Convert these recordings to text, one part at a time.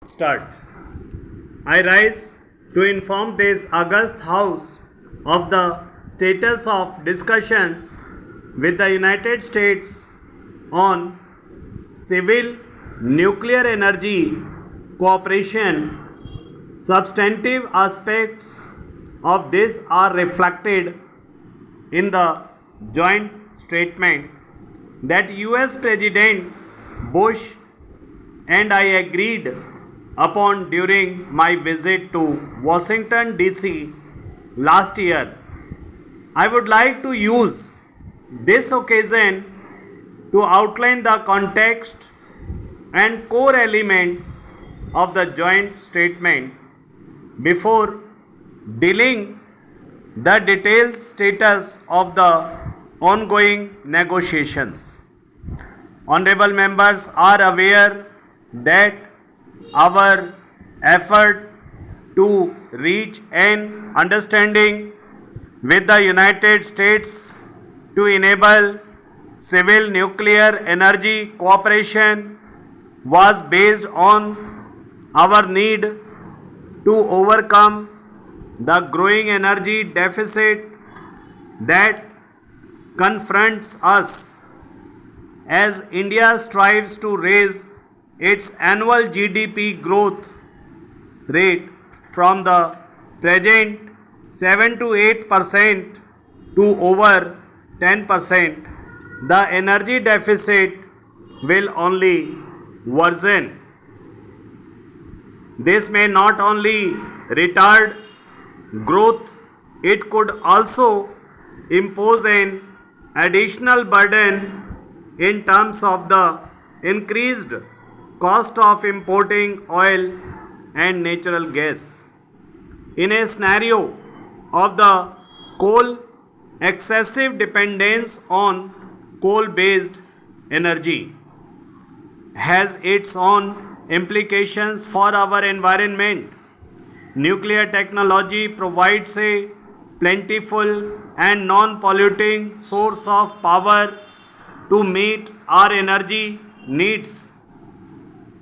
Start. I rise to inform this August House of the status of discussions with the United States on civil nuclear energy cooperation. Substantive aspects of this are reflected in the joint statement that US President Bush and I agreed upon during my visit to Washington DC last year. I would like to use this occasion to outline the context and core elements of the joint statement before dealing the detailed status of the ongoing negotiations. Honorable members are aware that our effort to reach an understanding with the United States to enable civil nuclear energy cooperation was based on our need to overcome the growing energy deficit that confronts us as India strives to raise its annual GDP growth rate from the present 7 to 8% to over 10%. The energy deficit will only worsen. This may not only retard growth, it could also impose an additional burden in terms of the increased cost of importing oil and natural gas. In a scenario of the coal excessive dependence on coal-based energy has its own implications for our environment. Nuclear technology provides a plentiful and non-polluting source of power to meet our energy needs.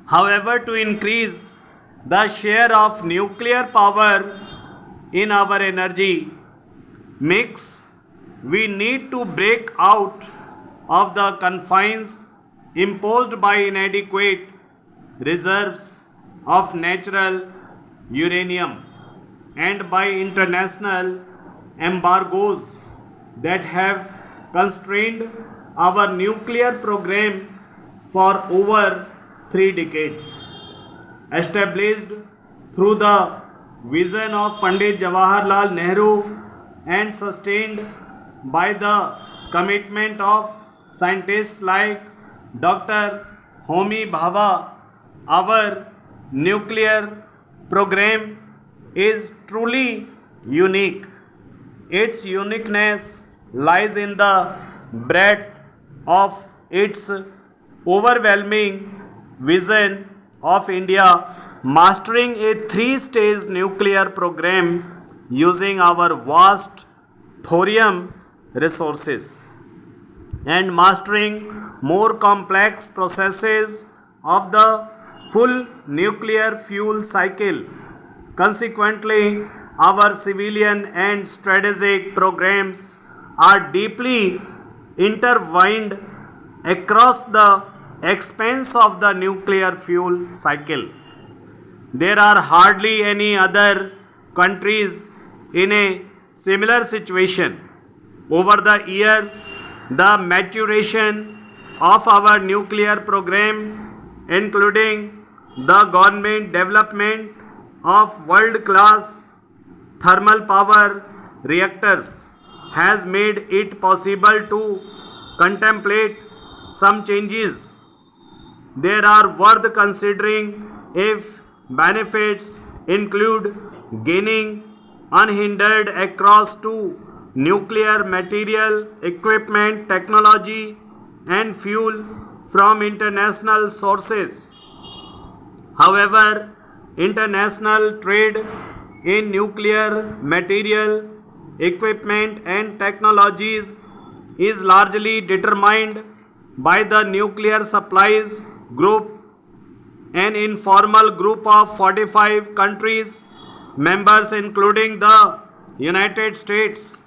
However, to increase the share of nuclear power in our energy mix, we need to break out of the confines imposed by inadequate reserves of natural uranium and by international embargoes that have constrained our nuclear program for over 3 decades. Established through the vision of Pandit Jawaharlal Nehru and sustained by the commitment of scientists like Dr. Homi Bhabha, our nuclear program is truly unique. Its uniqueness lies in the breadth of its overwhelming vision of India mastering a 3-stage nuclear program using our vast thorium resources and mastering more complex processes of the full nuclear fuel cycle. Consequently, our civilian and strategic programs are deeply intertwined across the expanse of the nuclear fuel cycle. There are hardly any other countries in a similar situation. Over the years, the maturation of our nuclear program, including the government development of world-class thermal power reactors, has made it possible to contemplate some changes. There are worth considering if benefits include gaining unhindered access to nuclear material, equipment, technology, and fuel from international sources. However, international trade in nuclear material, equipment, and technologies is largely determined by the nuclear supplies group an informal group of 45 countries, members including the United States.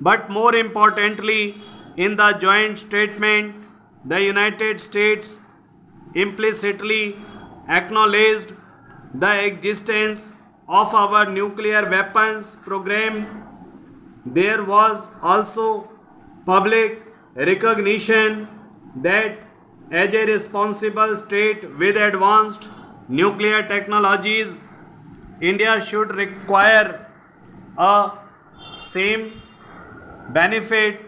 But more importantly, in the joint statement, the United States implicitly acknowledged the existence of our nuclear weapons program. There was also public recognition that as a responsible state with advanced nuclear technologies, India should require a same benefit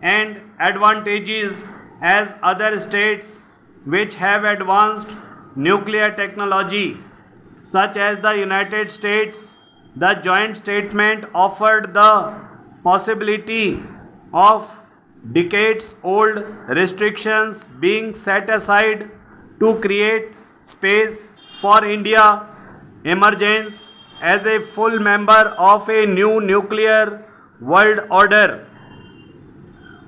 and advantages as other states which have advanced nuclear technology, such as the United States. The joint statement offered the possibility of decades old restrictions being set aside to create space for India emergence as a full member of a new nuclear world order.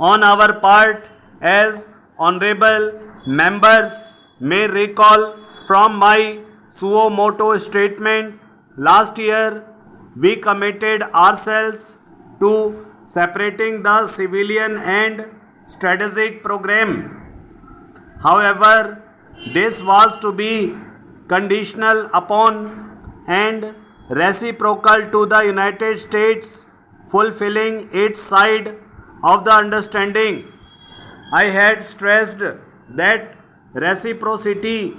On our part, as honorable members may recall from my suo motu statement last year, we committed ourselves to separating the civilian and strategic program. However, this was to be conditional upon and reciprocal to the United States fulfilling its side of the understanding. I had stressed that reciprocity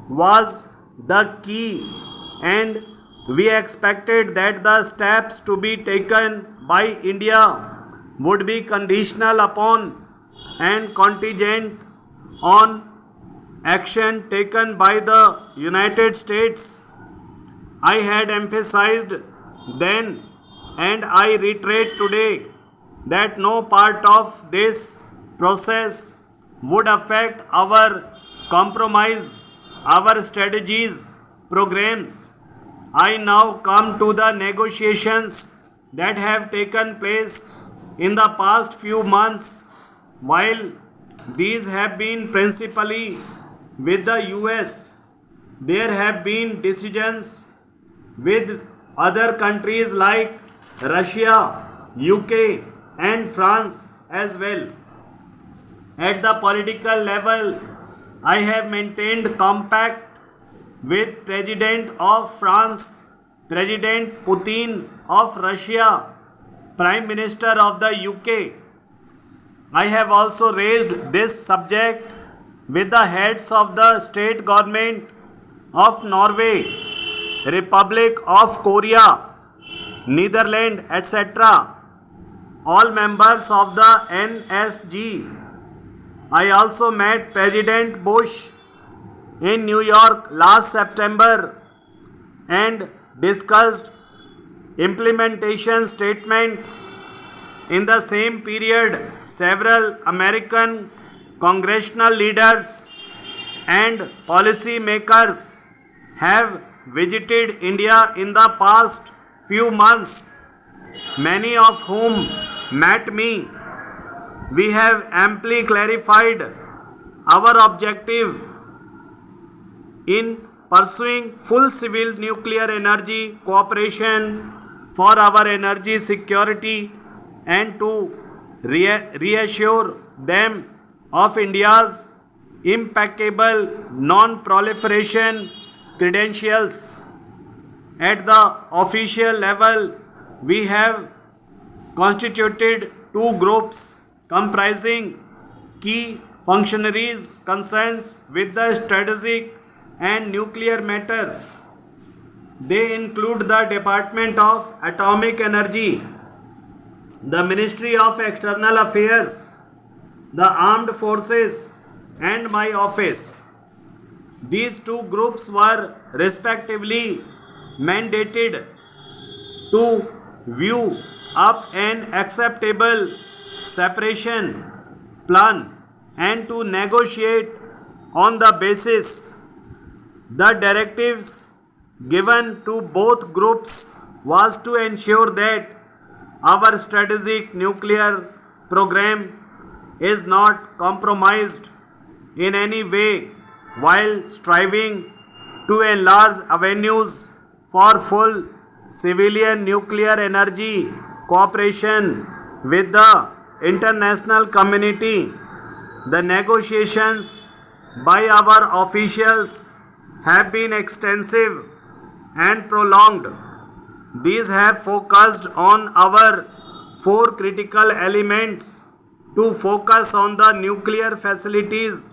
was the key, and we expected that the steps to be taken by India would be conditional upon and contingent on action taken by the United States. I had emphasized then, and I reiterate today, that no part of this process would affect our compromise, our strategies, programs. I now come to the negotiations that have taken place in the past few months. While these have been principally with the US, there have been decisions with other countries like Russia, UK, and France as well. At the political level, I have maintained contact with President of France, President Putin of Russia, Prime Minister of the UK. I have also raised this subject with the heads of the state government of Norway, Republic of Korea, Netherlands, etc., all members of the NSG. I also met President Bush in New York last September and discussed implementation statement. In the same period, several American congressional leaders and policy makers have visited India in the past few months, many of whom met me. We have amply clarified our objective in pursuing full civil nuclear energy cooperation for our energy security and to reassure them of India's impeccable non-proliferation credentials. At the official level, we have constituted two groups comprising key functionaries concerned with the strategic and nuclear matters. They include the Department of Atomic Energy, the Ministry of External Affairs, the Armed Forces, and my office. These two groups were respectively mandated to view up an acceptable separation plan and to negotiate on the basis. The directives given to both groups was to ensure that our strategic nuclear program is not compromised in any way while striving to enlarge avenues for full civilian nuclear energy cooperation with the international community. The negotiations by our officials have been extensive and prolonged. These have focused on our four critical elements to focus on the nuclear facilities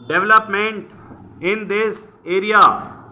development in this area.